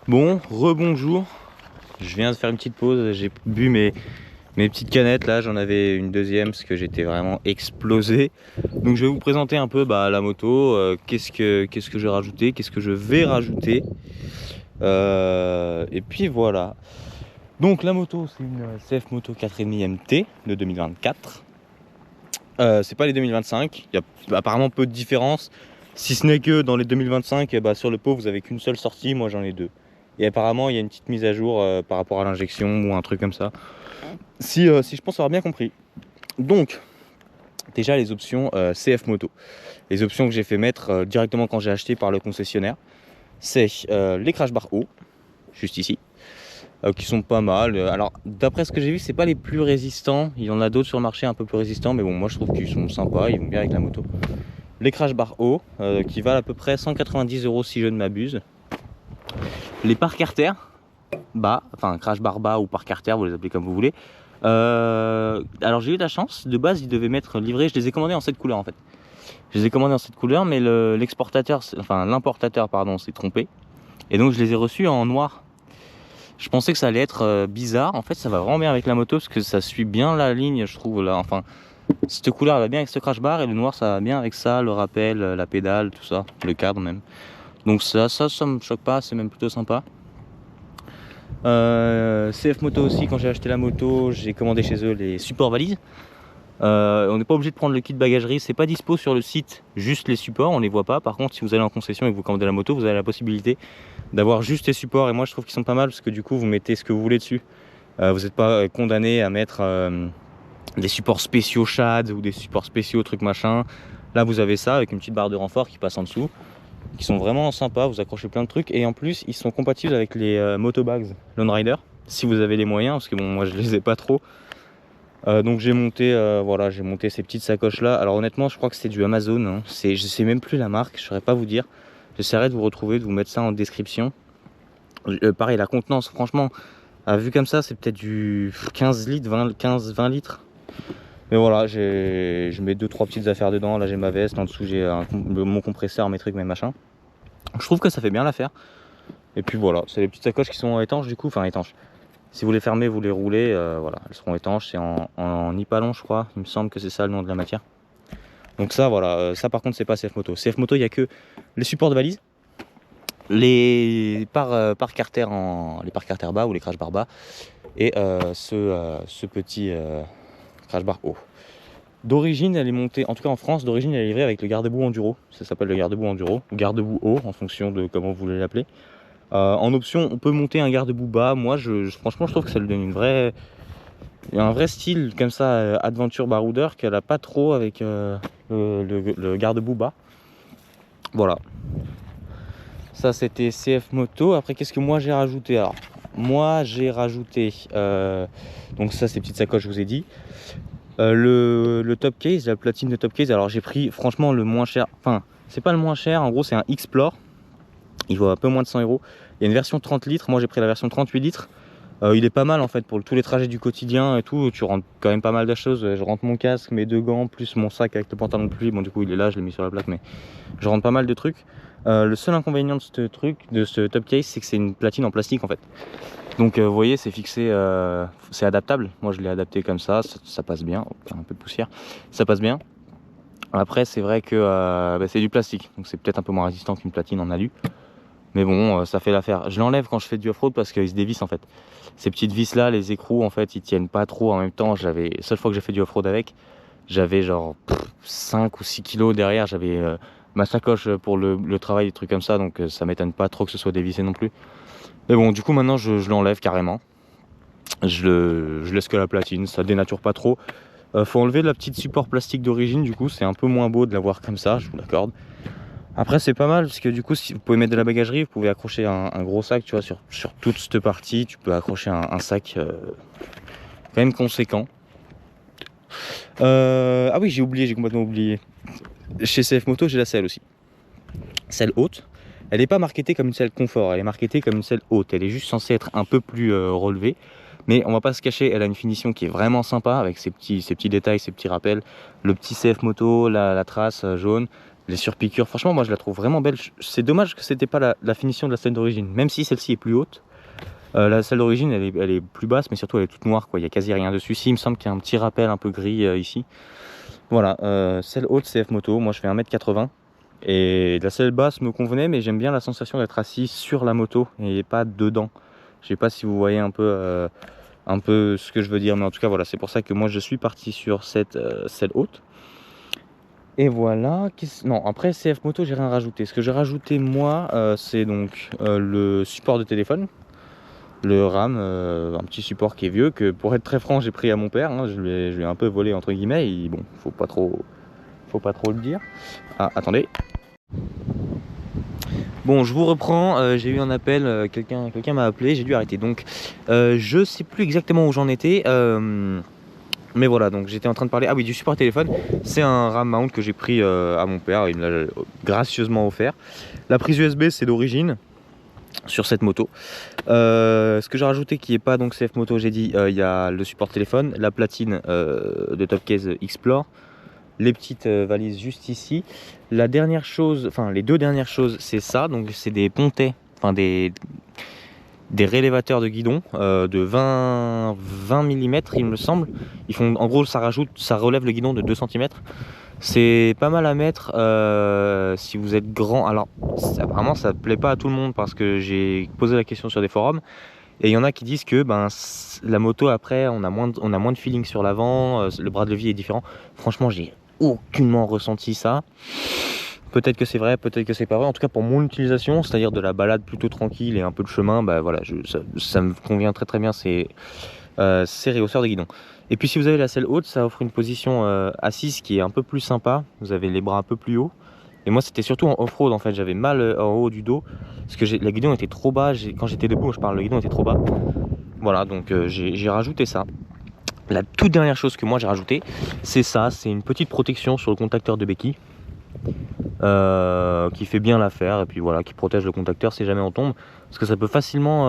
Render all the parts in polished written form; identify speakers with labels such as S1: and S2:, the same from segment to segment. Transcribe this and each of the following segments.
S1: Bon, rebonjour. Je viens de faire une petite pause, j'ai bu mes petites canettes là, j'en avais une deuxième parce que j'étais vraiment explosé. Donc je vais vous présenter un peu la moto, qu'est-ce que j'ai rajouté, qu'est-ce que je vais rajouter. Et puis voilà. Donc la moto, c'est une CF Moto 4,5 MT de 2024. C'est pas les 2025, il y a apparemment peu de différence. Si ce n'est que dans les 2025, sur le pot vous avez qu'une seule sortie, moi j'en ai deux. Et apparemment il y a une petite mise à jour par rapport à l'injection ou un truc comme ça. Si je pense avoir bien compris. Donc déjà les options CF Moto. Les options que j'ai fait mettre directement quand j'ai acheté par le concessionnaire. C'est les crash bars hauts, juste ici. Qui sont pas mal. Alors d'après ce que j'ai vu, c'est pas les plus résistants. Il y en a d'autres sur le marché un peu plus résistants, mais bon, moi je trouve qu'ils sont sympas, ils vont bien avec la moto. Les crash bars hauts qui valent à peu près 190 € si je ne m'abuse. Les parcs artères bas, enfin crash bar bas ou parc artère, vous les appelez comme vous voulez. Alors j'ai eu de la chance, de base ils devaient m'être livrés, je les ai commandés en cette couleur en fait. Je les ai commandés en cette couleur, mais l'importateur pardon s'est trompé. Et donc je les ai reçus en noir. Je pensais que ça allait être bizarre, en fait ça va vraiment bien avec la moto parce que ça suit bien la ligne je trouve là, enfin cette couleur elle va bien avec ce crash bar et le noir ça va bien avec ça, le rappel, la pédale, tout ça, le cadre même. Donc ça me choque pas, c'est même plutôt sympa. CF Moto aussi, quand j'ai acheté la moto, j'ai commandé chez eux les supports valises. On n'est pas obligé de prendre le kit bagagerie, c'est pas dispo sur le site, juste les supports, on les voit pas. Par contre si vous allez en concession et que vous commandez la moto, vous avez la possibilité d'avoir juste les supports et moi je trouve qu'ils sont pas mal parce que du coup vous mettez ce que vous voulez dessus. Vous n'êtes pas condamné à mettre des supports spéciaux shad ou des supports spéciaux trucs machin. Là vous avez ça avec une petite barre de renfort qui passe en dessous, qui sont vraiment sympas, vous accrochez plein de trucs et en plus ils sont compatibles avec les motobags Lone Rider si vous avez les moyens, parce que bon moi je les ai pas trop. Donc j'ai monté voilà, j'ai monté ces petites sacoches là. Alors honnêtement je crois que c'est du Amazon, hein. Je sais même plus la marque, je saurais pas vous dire. J'essaierai de vous retrouver, de vous mettre ça en description. Pareil la contenance franchement, vu comme ça c'est peut-être du 15 litres, 15-20 litres. Mais voilà, je mets 2-3 petites affaires dedans. Là j'ai ma veste, en dessous j'ai mon compresseur, mes trucs, mes machins. Je trouve que ça fait bien l'affaire. Et puis voilà, c'est les petites sacoches qui sont étanches du coup, enfin étanches. Si vous les fermez, vous les roulez, voilà, elles seront étanches. C'est en nipalon je crois, il me semble que c'est ça le nom de la matière. Donc ça voilà, ça par contre c'est pas CF Moto. CF Moto il n'y a que les supports de valise, les parcs artères bas ou les crash bar bas et ce petit crash bar haut. D'origine elle est montée, en tout cas en France, d'origine elle est livrée avec le garde-boue enduro. Ça s'appelle le garde-boue enduro ou garde-boue haut en fonction de comment vous voulez l'appeler. En option on peut monter un garde-boue bas. Moi franchement je trouve que ça lui donne un vrai style comme ça, adventure baroudeur qu'elle a pas trop avec le garde-boue bas. Voilà. Ça c'était CF Moto. Après qu'est-ce que moi j'ai rajouté? Alors moi j'ai rajouté donc ça ces petites sacoches je vous ai dit. Le top case, la platine de top case. Alors j'ai pris franchement le moins cher. Enfin c'est pas le moins cher, en gros c'est un Explore. Il vaut un peu moins de 100 €. Il y a une version 30 litres, moi j'ai pris la version 38 litres. Il est pas mal en fait pour tous les trajets du quotidien et tout. Tu rentres quand même pas mal de choses. Je rentre mon casque, mes 2 gants, plus mon sac avec le pantalon de pluie. Bon du coup il est là, je l'ai mis sur la plaque, mais je rentre pas mal de trucs. Le seul inconvénient de ce top case, c'est que c'est une platine en plastique en fait. Donc vous voyez c'est fixé, c'est adaptable. Moi je l'ai adapté comme ça passe bien. Un peu de poussière, ça passe bien. Après c'est vrai que c'est du plastique, donc c'est peut-être un peu moins résistant qu'une platine en alu. Mais bon, ça fait l'affaire. Je l'enlève quand je fais du off-road parce qu'ils se dévissent en fait. Ces petites vis là, les écrous en fait, ils tiennent pas trop en même temps. Seule fois que j'ai fait du off-road avec, j'avais genre 5 ou 6 kilos derrière. J'avais ma sacoche pour le travail, des trucs comme ça. Donc ça m'étonne pas trop que ce soit dévissé non plus. Mais bon, du coup maintenant je l'enlève carrément. Je laisse que la platine, ça dénature pas trop. Faut enlever la petite support plastique d'origine, du coup c'est un peu moins beau de l'avoir comme ça, je vous l'accorde. Après c'est pas mal parce que du coup si vous pouvez mettre de la bagagerie, vous pouvez accrocher un gros sac, tu vois, sur toute cette partie, tu peux accrocher un sac quand même conséquent. Ah oui j'ai complètement oublié. Chez CF Moto j'ai la selle aussi. Selle haute. Elle n'est pas marketée comme une selle confort, elle est marketée comme une selle haute. Elle est juste censée être un peu plus relevée. Mais on va pas se cacher, elle a une finition qui est vraiment sympa avec ses petits détails, ses petits rappels. Le petit CF Moto, la trace jaune. Les surpiqûres, franchement moi je la trouve vraiment belle. C'est dommage que c'était pas la finition de la selle d'origine, même si celle-ci est plus haute. La selle d'origine elle est plus basse, mais surtout elle est toute noire quoi, il y a quasi rien dessus. Si, il me semble qu'il y a un petit rappel un peu gris ici. Voilà, selle haute CF Moto, moi je fais 1m80 et la selle basse me convenait, mais j'aime bien la sensation d'être assis sur la moto et pas dedans. Je sais pas si vous voyez un peu ce que je veux dire, mais en tout cas voilà, c'est pour ça que moi je suis parti sur cette selle haute. Et voilà, non, après CF Moto j'ai rien rajouté. Ce que j'ai rajouté moi c'est donc le support de téléphone, le RAM, un petit support qui est vieux, que pour être très franc j'ai pris à mon père, hein, je lui ai un peu volé entre guillemets, et bon, faut pas trop le dire. Ah, attendez. Bon, je vous reprends, j'ai eu un appel, quelqu'un m'a appelé, j'ai dû arrêter. Donc, je sais plus exactement où j'en étais, mais voilà, donc j'étais en train de parler, ah oui, du support téléphone. C'est un RAM mount que j'ai pris à mon père, il me l'a gracieusement offert. La prise USB, c'est d'origine sur cette moto. Ce que j'ai rajouté qui est pas donc CF Moto, j'ai dit, il y a le support téléphone, la platine de Top Case Explore, les petites valises juste ici. La dernière chose, enfin les deux dernières choses, c'est ça, donc c'est des pontets, enfin des rélévateurs de guidon de 20 mm il me semble. Ils font, en gros ça relève le guidon de 2 cm. C'est pas mal à mettre si vous êtes grand. Alors apparemment ça plaît pas à tout le monde, parce que j'ai posé la question sur des forums et il y en a qui disent que ben, la moto après on a moins de feeling sur l'avant, le bras de levier est différent. Franchement j'ai aucunement ressenti ça. Peut-être que c'est vrai, peut-être que c'est pas vrai. En tout cas pour mon utilisation, c'est-à-dire de la balade plutôt tranquille et un peu de chemin, bah voilà, ça me convient très bien, c'est réhausseur de guidon. Et puis si vous avez la selle haute, ça offre une position assise qui est un peu plus sympa. Vous avez les bras un peu plus hauts. Et moi c'était surtout en off-road en fait, j'avais mal en haut du dos, parce que la guidon était trop bas, quand j'étais debout, le guidon était trop bas. Voilà, donc j'ai rajouté ça. La toute dernière chose que moi j'ai rajouté, c'est ça, c'est une petite protection sur le contacteur de béquille. Qui fait bien l'affaire, et puis voilà, qui protège le contacteur si jamais on tombe, parce que ça peut facilement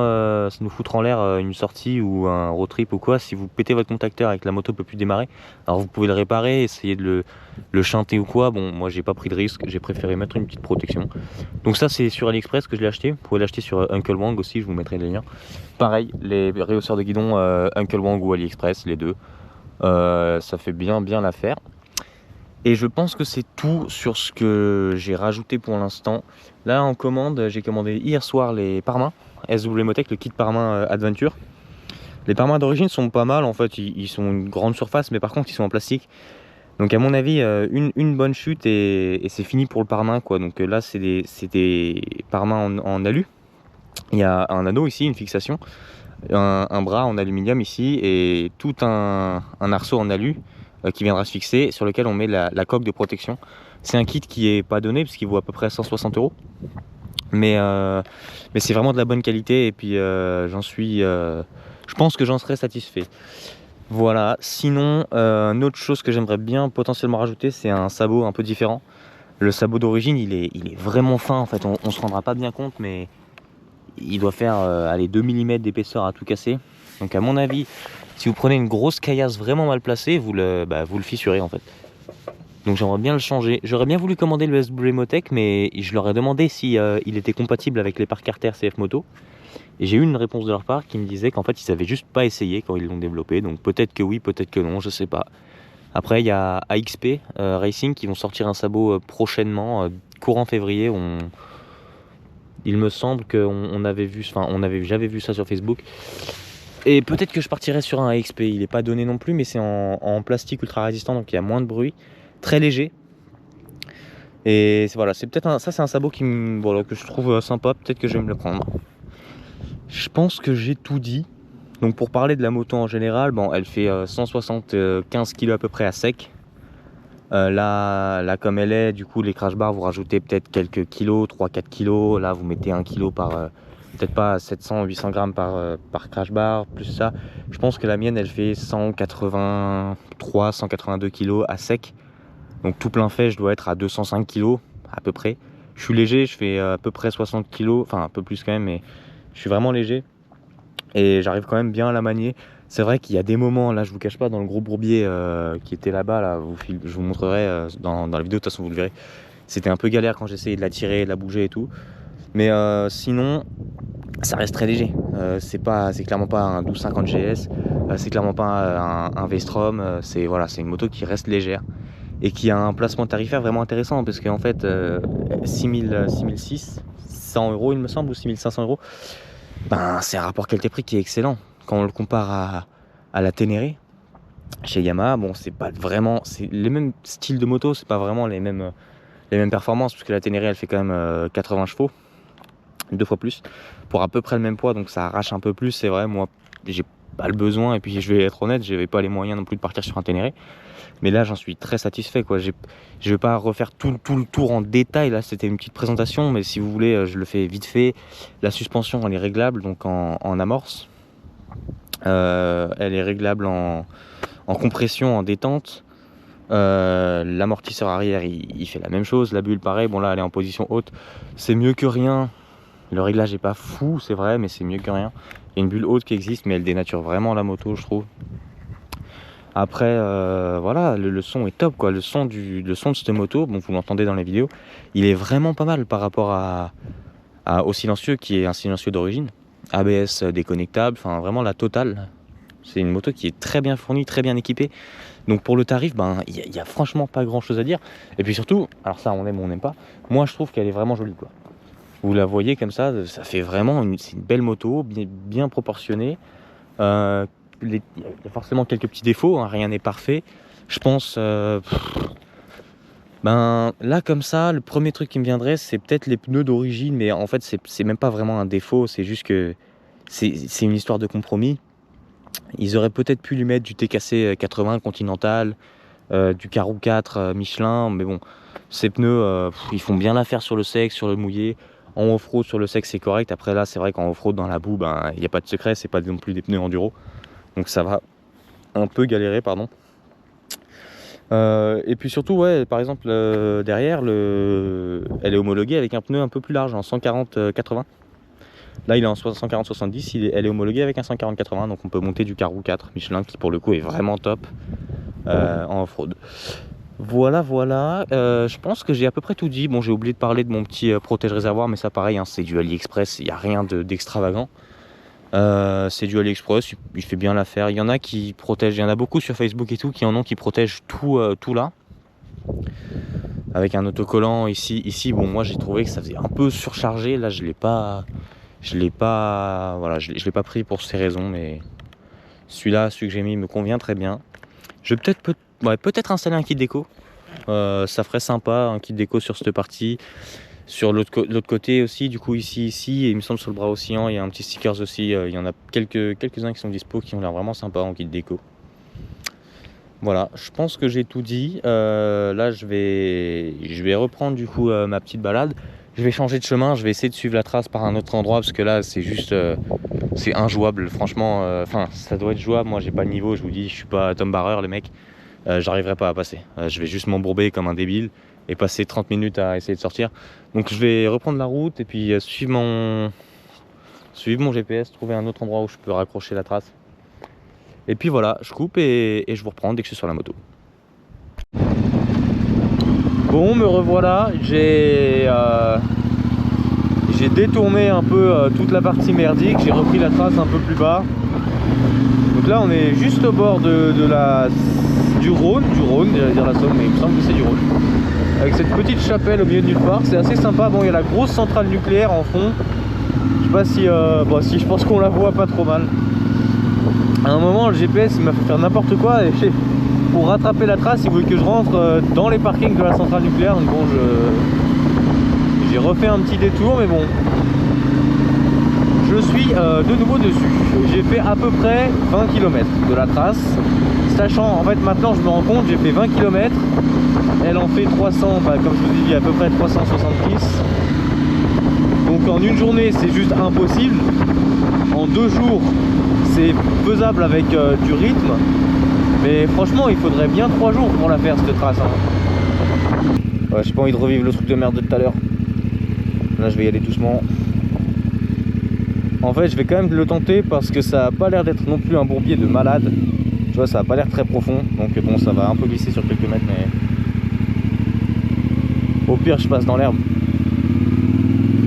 S1: nous foutre en l'air une sortie ou un road trip ou quoi. Si vous pétez votre contacteur et que la moto peut plus démarrer, alors vous pouvez le réparer, essayer de le chanter ou quoi. Bon, moi j'ai pas pris de risque, j'ai préféré mettre une petite protection. Donc ça c'est sur AliExpress que je l'ai acheté. Vous pouvez l'acheter sur Uncle Wang aussi, je vous mettrai les liens. Pareil, les réhausseurs de guidon Uncle Wang ou AliExpress, les deux, ça fait bien l'affaire. Et je pense que c'est tout sur ce que j'ai rajouté pour l'instant. Là en commande, j'ai commandé hier soir les pare-mains SW Motec, le kit pare-mains Adventure. Les pare-mains d'origine sont pas mal en fait, ils sont une grande surface, mais par contre ils sont en plastique. Donc à mon avis une bonne chute et c'est fini pour le pare-main quoi. Donc là c'est des pare-mains en alu. Il y a un anneau ici, une fixation, un bras en aluminium ici et tout un arceau en alu qui viendra se fixer, sur lequel on met la coque de protection. C'est un kit qui est pas donné parce qu'il vaut à peu près 160 €, mais c'est vraiment de la bonne qualité, et puis je pense que j'en serai satisfait. Voilà, sinon une autre chose que j'aimerais bien potentiellement rajouter, c'est un sabot un peu différent. Le sabot d'origine il est vraiment fin en fait, on se rendra pas bien compte, mais il doit faire 2 mm d'épaisseur à tout casser. Donc à mon avis, si vous prenez une grosse caillasse vraiment mal placée, vous le fissurez en fait. Donc j'aimerais bien le changer. J'aurais bien voulu commander le SW Motec, mais je leur ai demandé si il était compatible avec les pare Carter CF Moto. Et j'ai eu une réponse de leur part qui me disait qu'en fait ils avaient juste pas essayé quand ils l'ont développé. Donc peut-être que oui, peut-être que non, je sais pas. Après il y a AXP Racing qui vont sortir un sabot prochainement, courant février. Il me semble qu'on avait vu, j'avais vu ça sur Facebook. Et peut-être que je partirai sur un AXP, il n'est pas donné non plus, mais c'est en plastique ultra résistant, donc il y a moins de bruit, très léger. Et voilà, c'est peut-être ça c'est un sabot que je trouve sympa, peut-être que je vais me le prendre. Je pense que j'ai tout dit. Donc pour parler de la moto en général, bon, elle fait 175 kg à peu près à sec. Là comme elle est, du coup les crash bars vous rajoutez peut-être quelques kilos, 3-4 kilos. Là vous mettez 1 kg par peut-être pas 700-800 grammes par crash bar, plus ça. Je pense que la mienne elle fait 183-182 kg à sec. Donc tout plein fait je dois être à 205 kg à peu près. Je suis léger, je fais à peu près 60 kg, enfin un peu plus quand même, mais je suis vraiment léger. Et j'arrive quand même bien à la manier. C'est vrai qu'il y a des moments, là je vous cache pas, dans le gros bourbier qui était là-bas, là, je vous montrerai dans la vidéo, de toute façon vous le verrez. C'était un peu galère quand j'essayais de la tirer, de la bouger et tout. Mais sinon, ça reste très léger. C'est clairement pas un 1250 GS, c'est clairement pas un V-Strom. C'est une moto qui reste légère et qui a un placement tarifaire vraiment intéressant parce qu'en fait, 600 euros il me semble, ou 6500 euros, ben, c'est un rapport qualité-prix qui est excellent. Quand on le compare à la Ténéré, chez Yamaha, bon, c'est les mêmes styles de moto, c'est pas vraiment les mêmes performances, parce que la Ténéré elle fait quand même 80 chevaux, 2 fois plus, pour à peu près le même poids, donc ça arrache un peu plus. C'est vrai, moi j'ai pas le besoin, et puis je vais être honnête, j'avais pas les moyens non plus de partir sur un Ténéré, mais là j'en suis très satisfait, quoi. Je vais pas refaire tout le tour en détail, là c'était une petite présentation, mais si vous voulez je le fais vite fait. La suspension elle est réglable, donc en amorce, elle est réglable en compression, en détente. L'amortisseur arrière il fait la même chose, la bulle pareil, bon là elle est en position haute, c'est mieux que rien. Le réglage est pas fou, c'est vrai, mais c'est mieux que rien. Il y a une bulle haute qui existe, mais elle dénature vraiment la moto, je trouve. Après voilà, le son est top, quoi. Le son de cette moto, bon, vous l'entendez dans les vidéos, il est vraiment pas mal par rapport au silencieux, qui est un silencieux d'origine, ABS déconnectable, enfin vraiment la totale. C'est une moto qui est très bien fournie, très bien équipée. Donc pour le tarif, ben il y a franchement pas grand chose à dire. Et puis surtout, alors ça on aime ou on n'aime pas, moi je trouve qu'elle est vraiment jolie, quoi. Vous la voyez comme ça fait vraiment c'est une belle moto, bien proportionnée. Il y a forcément quelques petits défauts, hein, rien n'est parfait. Je pense, ben là comme ça, le premier truc qui me viendrait, c'est peut-être les pneus d'origine, mais en fait c'est même pas vraiment un défaut, c'est juste que c'est une histoire de compromis. Ils auraient peut-être pu lui mettre du TKC 80 Continental, du Karoo 4 Michelin, mais bon, ces pneus, ils font bien l'affaire sur le sec, sur le mouillé. En off-road, sur le sec, c'est correct. Après là, c'est vrai qu'en off-road, dans la boue, ben, il n'y a pas de secret, c'est pas non plus des pneus enduro. Donc ça va un peu galérer, pardon. Et puis surtout, ouais, par exemple, derrière, elle est homologuée avec un pneu un peu plus large, en 140-80. Là, il est en 140-70, elle est homologuée avec un 140-80, donc on peut monter du Karoo 4 Michelin, qui pour le coup est vraiment top en off-road. Voilà, je pense que j'ai à peu près tout dit. Bon, j'ai oublié de parler de mon petit protège réservoir, mais ça pareil, hein, c'est du AliExpress, il n'y a rien d'extravagant. C'est du AliExpress, il fait bien l'affaire. Il y en a qui protègent, il y en a beaucoup sur Facebook et tout, qui protègent tout là. Avec un autocollant ici, bon, moi j'ai trouvé que ça faisait un peu surchargé. Là, je l'ai pas pris pour ces raisons, mais celui que j'ai mis me convient très bien. Je vais peut-être installer un kit déco, ça ferait sympa, un kit déco sur cette partie. Sur l'autre côté aussi, du coup ici, et il me semble sur le bras oscillant, il y a un petit stickers aussi. Il y en a quelques-uns qui sont dispo, qui ont l'air vraiment sympa en kit déco. Voilà, je pense que j'ai tout dit. Là je vais reprendre du coup ma petite balade. Je vais changer de chemin, je vais essayer de suivre la trace par un autre endroit, parce que là c'est juste c'est injouable, franchement. Enfin, ça doit être jouable, moi j'ai pas le niveau, je vous dis, je suis pas Tom Barrer, les mecs. J'arriverai pas à passer, je vais juste m'embourber comme un débile et passer 30 minutes à essayer de sortir. Donc je vais reprendre la route et puis suivre mon GPS, trouver un autre endroit où je peux raccrocher la trace. Et puis voilà, je coupe et je vous reprends dès que je suis sur la moto. Bon, me revoilà, j'ai détourné un peu toute la partie merdique, j'ai repris la trace un peu plus bas. Donc là on est juste au bord du Rhône, j'allais dire la Somme, mais il me semble que c'est du Rhône. Avec cette petite chapelle au milieu de nulle part, c'est assez sympa. Bon, il y a la grosse centrale nucléaire en fond. Je sais pas si je pense qu'on la voit pas trop mal. À un moment, le GPS il m'a fait faire n'importe quoi et pour rattraper la trace, il voulait que je rentre dans les parkings de la centrale nucléaire. Donc bon, j'ai refait un petit détour, mais bon, je suis de nouveau dessus. J'ai fait à peu près 20 km de la trace, sachant, en fait maintenant je me rends compte, j'ai fait 20 km, elle en fait 300, bah, comme je vous ai dit, à peu près 370. Donc en une journée c'est juste impossible. En 2 jours c'est faisable avec du rythme, mais franchement il faudrait bien 3 jours pour la faire cette trace, hein. Ouais, j'ai pas envie de revivre le truc de merde de tout à l'heure. Là je vais y aller doucement. En fait je vais quand même le tenter parce que ça a pas l'air d'être non plus un bourbier de malade. Tu vois, ça a pas l'air très profond, donc bon, ça va un peu glisser sur quelques mètres, mais
S2: Au pire, je passe dans l'herbe.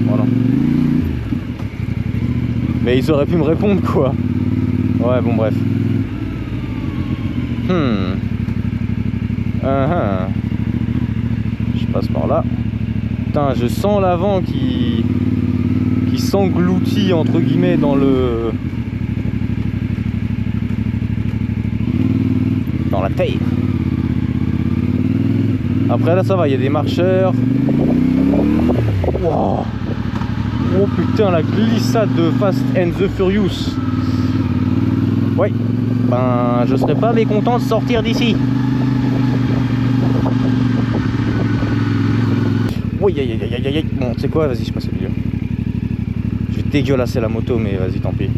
S2: Voilà. Mais ils auraient pu me répondre, quoi. Ouais, bon, bref. Je passe par là. Putain, je sens l'avant qui s'engloutit entre guillemets dans la taille. Après là ça va, il y a des marcheurs. Wow. Oh putain, la glissade de Fast and the Furious. Ouais, ben je serais pas mécontent de sortir d'ici. Oui, aïe aïe aïe aïe. Bon, tu sais quoi, vas-y, je passe au milieu. Je vais dégueulasser la moto, mais vas-y, tant pis.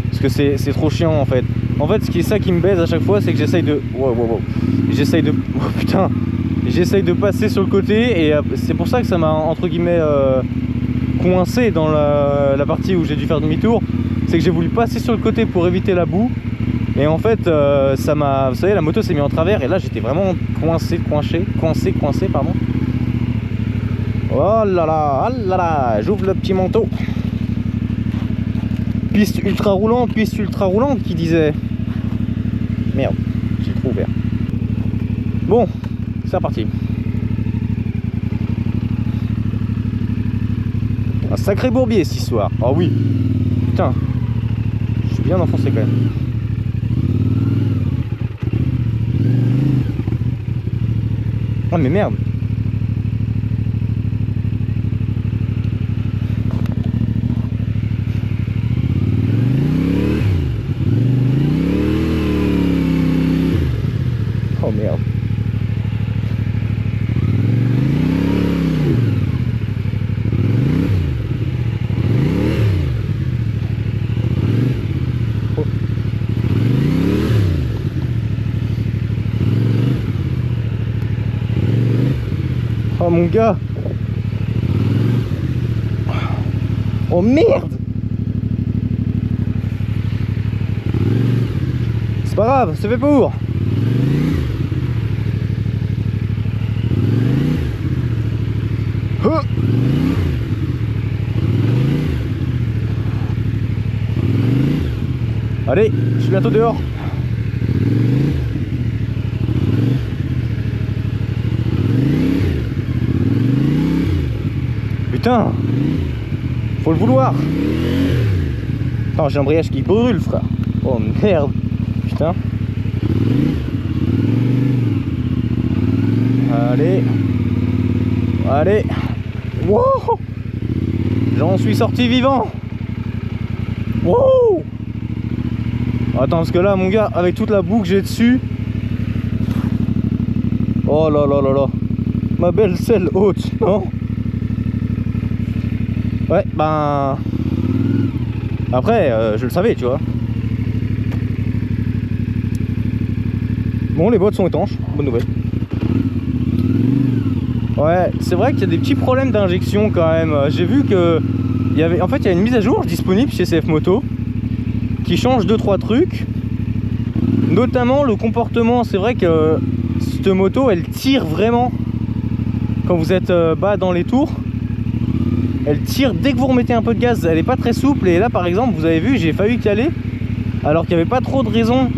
S2: Parce que c'est trop chiant en fait. En fait, ce qui est ça qui me baise à chaque fois, c'est que j'essaye de... Wow. J'essaye de... Oh putain. J'essaye de passer sur le côté et c'est pour ça que ça m'a entre guillemets coincé dans la partie où j'ai dû faire demi-tour. C'est que j'ai voulu passer sur le côté pour éviter la boue. Et en fait, ça m'a... Vous savez, la moto s'est mise en travers et là j'étais vraiment coincé, pardon. Oh là là, j'ouvre le petit manteau. Piste ultra roulante qui disait. Merde, j'ai trop ouvert. Bon, c'est reparti. Un sacré bourbier cette histoire. Ah oui. Putain, je suis bien enfoncé quand même. Ah mais merde. Oh merde. Oh. Oh mon gars. Oh merde. C'est pas grave, c'est fait pour. Allez, je suis bientôt dehors. Putain, faut le vouloir. Attends, j'ai l'embrayage qui brûle, frère. Oh merde. Putain. Allez. Allez. Wow. J'en suis sorti vivant. Wow. Attends, parce que là, mon gars, avec toute la boue que j'ai dessus. Oh là là là là. Ma belle selle haute, non? Ouais, ben... Après, je le savais, tu vois. Bon, les boîtes sont étanches, bonne nouvelle. Ouais, c'est vrai qu'il y a des petits problèmes d'injection quand même. J'ai vu que... En fait, il y a une mise à jour disponible chez CF Moto qui change 2-3 trucs. Notamment le comportement, c'est vrai que cette moto, elle tire vraiment quand vous êtes bas dans les tours. Elle tire dès que vous remettez un peu de gaz, elle est pas très souple. Et là par exemple, vous avez vu, j'ai failli caler alors qu'il n'y avait pas trop de raison.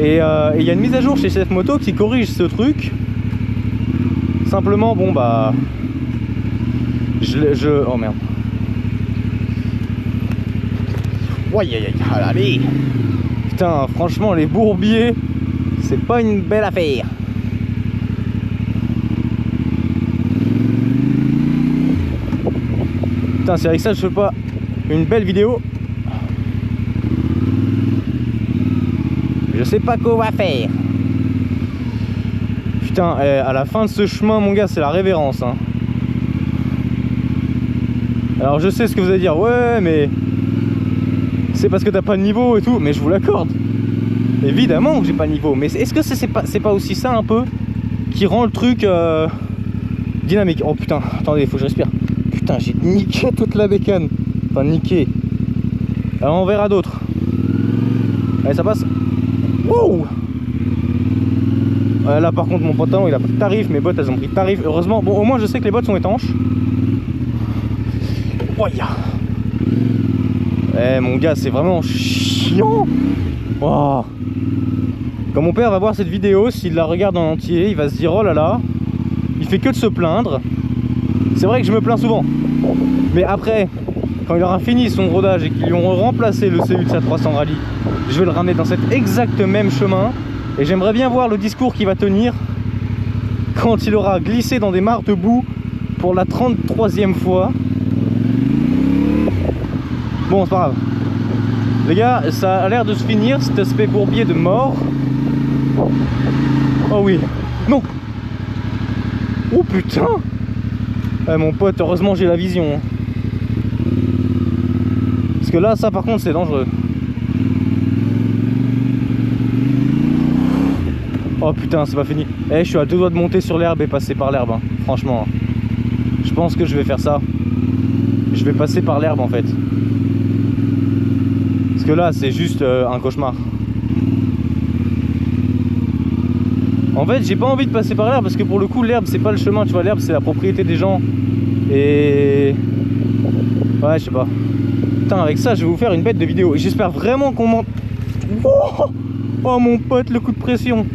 S2: Et il y a une mise à jour chez CF Moto qui corrige ce truc. Simplement, bon bah... Oh merde. Ouais, allez. Putain, franchement, les bourbiers, c'est pas une belle affaire. Putain, c'est avec ça que je fais pas une belle vidéo. Je sais pas quoi on va faire. Putain, à la fin de ce chemin, mon gars, c'est la révérence, hein. Alors je sais ce que vous allez dire, ouais, mais c'est parce que t'as pas de niveau et tout, mais je vous l'accorde. Évidemment que j'ai pas de niveau, mais est-ce que c'est pas aussi ça un peu qui rend le truc dynamique? Oh putain, attendez, faut que je respire. Putain, j'ai niqué toute la bécane. Enfin, niqué. Alors on verra d'autres. Allez, ça passe. Wow. Là par contre mon pantalon il a pris tarif, mes bottes elles ont pris tarif. Heureusement, bon au moins je sais que les bottes sont étanches. Oh, yeah. Eh mon gars c'est vraiment chiant. Oh. Quand mon père va voir cette vidéo, s'il la regarde en entier, il va se dire oh là là, il fait que de se plaindre. C'est vrai que je me plains souvent. Mais après, quand il aura fini son rodage et qu'ils lui auront remplacé le CU de sa 300 Rallye, je vais le ramener dans cet exact même chemin. Et j'aimerais bien voir le discours qu'il va tenir quand il aura glissé dans des mares de boue pour la 33e fois. Bon, c'est pas grave. Les gars, ça a l'air de se finir, cet aspect bourbier de mort. Oh oui. Non. Oh putain. Mon pote, heureusement j'ai la vision. Parce que là, ça par contre, c'est dangereux. Oh putain, c'est pas fini. Je suis à 2 doigts de monter sur l'herbe et passer par l'herbe. Hein. Franchement, je pense que je vais faire ça. Je vais passer par l'herbe en fait. Parce que là, c'est juste un cauchemar. En fait, j'ai pas envie de passer par l'herbe parce que pour le coup, l'herbe, c'est pas le chemin. Tu vois, l'herbe, c'est la propriété des gens. Et... ouais, je sais pas. Putain, avec ça, je vais vous faire une bête de vidéo. J'espère vraiment qu'on m'entend. Oh mon pote, le coup de pression.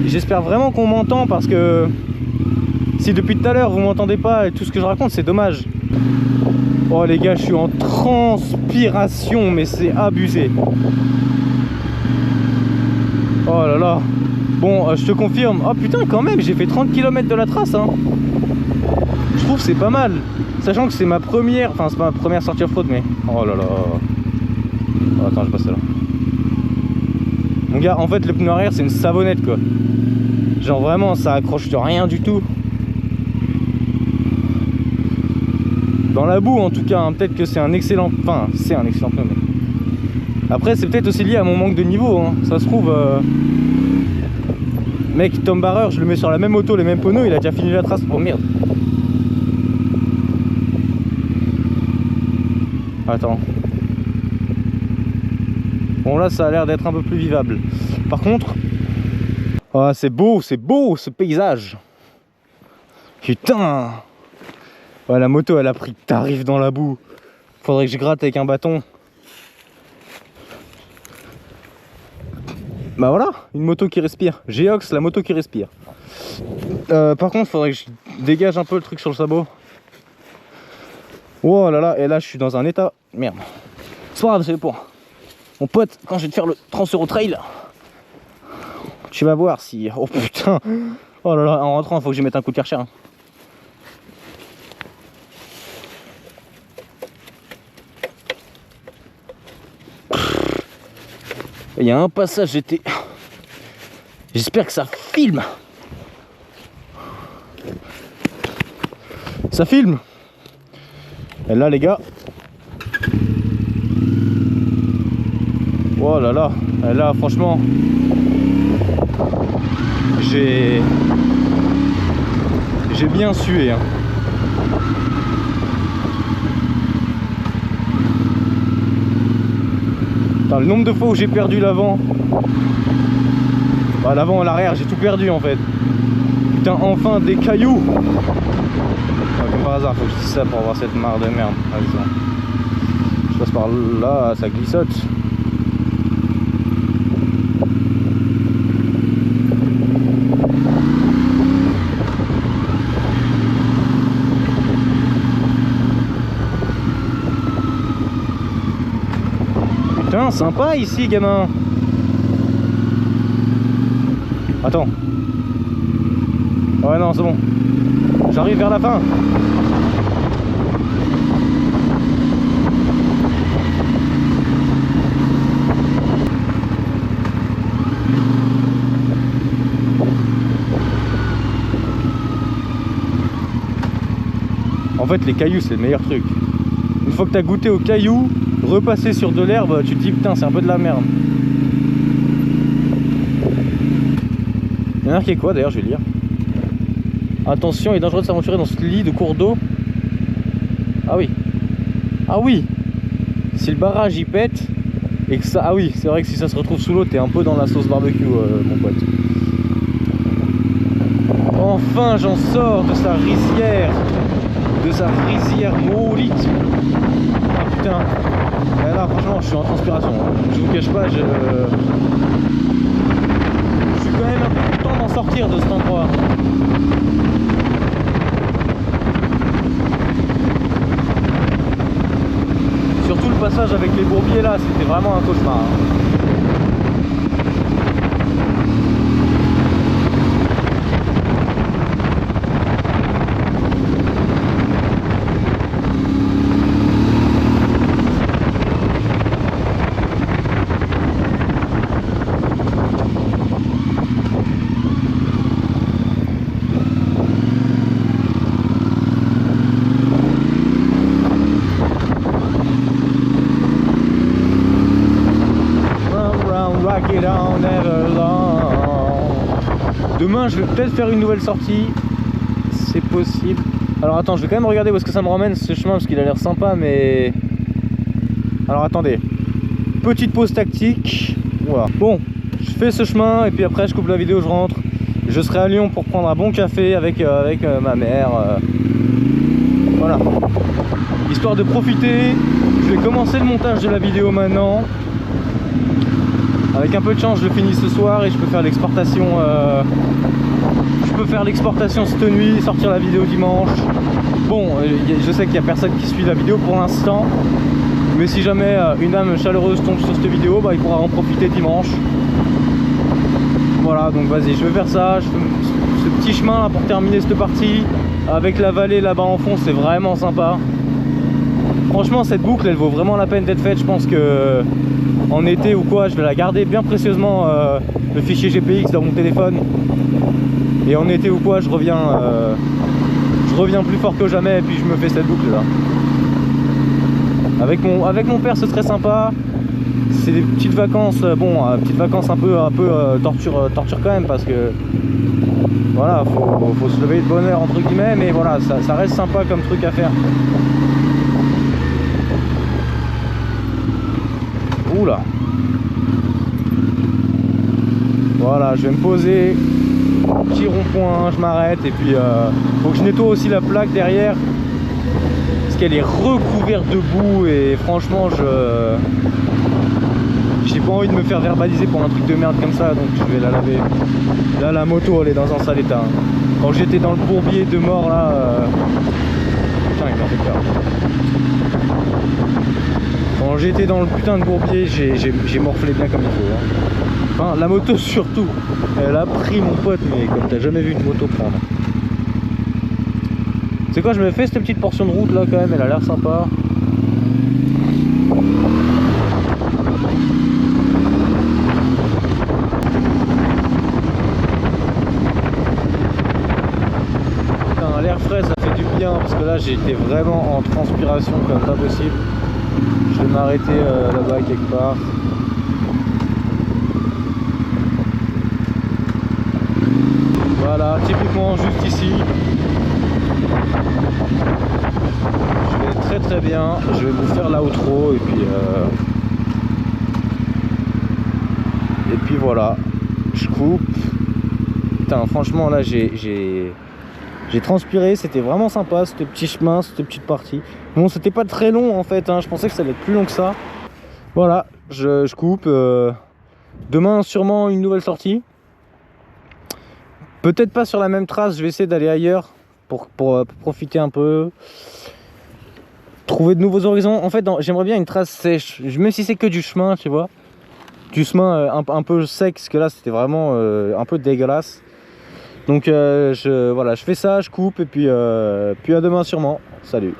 S2: J'espère vraiment qu'on m'entend parce que si depuis tout à l'heure vous m'entendez pas et tout ce que je raconte, c'est dommage. Oh les gars, je suis en transpiration, mais c'est abusé. Oh là là. Bon, je te confirme. Oh putain, quand même, j'ai fait 30 km de la trace. Hein. Je trouve que c'est pas mal. Sachant que c'est ma première... enfin, c'est pas ma première sortie off-road, mais... oh là là. Oh, attends, je passe là. Mon gars, en fait, le pneu arrière, c'est une savonnette, quoi. Genre, vraiment, ça accroche de rien du tout. Dans la boue, en tout cas, hein, peut-être que c'est un excellent... enfin, c'est un excellent pneu, mais... après, c'est peut-être aussi lié à mon manque de niveau, hein. Ça se trouve... mec, Tom Barrer, je le mets sur la même moto, les mêmes pneus, il a déjà fini la trace. Oh merde. Attends. Bon là ça a l'air d'être un peu plus vivable. Par contre, oh, c'est beau ce paysage. Putain. Ouais, la moto elle a pris tarif dans la boue. Faudrait que je gratte avec un bâton. Bah voilà, une moto qui respire. Geox, la moto qui respire. Par contre, faudrait que je dégage un peu le truc sur le sabot. Oh là là, et là je suis dans un état... merde. C'est pas grave, c'est pour mon pote, quand je vais te faire le Trans Euro Trail, tu vas voir si... oh putain. Oh là là, en rentrant, il faut que je mette un coup de Karcher. Hein. Il y a un passage, j'étais... j'espère que ça filme. Ça filme. Et là les gars, oh là là, et là franchement, j'ai bien sué. Hein. Putain, le nombre de fois où j'ai perdu l'avant, bah, l'avant et l'arrière, j'ai tout perdu en fait. Putain, enfin des cailloux. Comme par hasard, faut que je dise ça pour avoir cette mare de merde. Je passe par là, ça glissote. Putain, sympa ici, gamin. Attends. Ouais, non, c'est bon. J'arrive vers la fin. En fait, les cailloux, c'est le meilleur truc. Une fois que tu as goûté aux cailloux, repasser sur de l'herbe, tu te dis putain, c'est un peu de la merde. Il y en a qui est quoi d'ailleurs, je vais lire. Attention, il est dangereux de s'aventurer dans ce lit de cours d'eau. Ah oui. Ah oui. Si le barrage il pète et que ça... ah oui, c'est vrai que si ça se retrouve sous l'eau, t'es un peu dans la sauce barbecue, mon pote. Enfin j'en sors de sa rizière. De sa frisière maudite. Ah putain. Et là franchement je suis en transpiration. Je vous cache pas, je suis quand même un peu content d'en sortir de cet endroit. Surtout le passage avec les bourbiers là, c'était vraiment un cauchemar. Demain je vais peut-être faire une nouvelle sortie, c'est possible. Alors attends, je vais quand même regarder où est-ce que ça me ramène ce chemin parce qu'il a l'air sympa, mais... Alors attendez, petite pause tactique, voilà. Bon, je fais ce chemin et puis après je coupe la vidéo, je rentre. Je serai à Lyon pour prendre un bon café avec ma mère. Voilà, histoire de profiter. Je vais commencer le montage de la vidéo maintenant. Avec un peu de chance, je le finis ce soir et je peux faire l'exportation. Cette nuit, sortir la vidéo dimanche. Bon, je sais qu'il n'y a personne qui suit la vidéo pour l'instant, mais si jamais une âme chaleureuse tombe sur cette vidéo, bah, il pourra en profiter dimanche. Voilà, donc vas-y, je vais faire ça. Je fais ce petit chemin là pour terminer cette partie. Avec la vallée là-bas en fond, c'est vraiment sympa. Franchement, cette boucle, elle vaut vraiment la peine d'être faite. Je pense que en été ou quoi, je vais la garder bien précieusement, le fichier GPX dans mon téléphone. Et en été ou quoi, je reviens plus fort que jamais et puis je me fais cette boucle là. Avec mon père, ce serait sympa. C'est des petites vacances, petites vacances un peu torture quand même, parce que voilà, faut se lever de bonne heure entre guillemets, mais voilà, ça reste sympa comme truc à faire. Oula. Voilà, je vais me poser, petit rond-point, je m'arrête et puis faut que je nettoie aussi la plaque derrière parce qu'elle est recouverte de boue et franchement j'ai pas envie de me faire verbaliser pour un truc de merde comme ça, donc je vais la laver. Là la moto elle est dans un sale état. Quand j'étais dans le bourbier de mort là, putain il m'a fait peur. Quand j'étais dans le putain de bourbier, j'ai morflé bien comme il faut. Hein. Enfin, la moto surtout, elle a pris mon pote, mais comme t'as jamais vu une moto prendre. C'est quoi, je me fais cette petite portion de route là quand même, elle a l'air sympa. Putain, l'air frais ça fait du bien parce que là j'étais vraiment en transpiration comme pas possible. Je vais m'arrêter là-bas quelque part. Voilà, typiquement juste ici. Je vais très bien. Je vais vous faire l'outro et puis voilà. Je coupe. Putain, franchement là j'ai transpiré, c'était vraiment sympa ce petit chemin, cette petite partie. Bon, c'était pas très long en fait, hein. Je pensais que ça allait être plus long que ça. Voilà, je coupe. Demain, sûrement une nouvelle sortie. Peut-être pas sur la même trace, je vais essayer d'aller ailleurs pour profiter un peu. Trouver de nouveaux horizons. En fait, j'aimerais bien une trace sèche, même si c'est que du chemin, tu vois. Du chemin un peu sec, parce que là c'était vraiment un peu dégueulasse. Donc voilà, je fais ça, je coupe et puis à demain sûrement. Salut.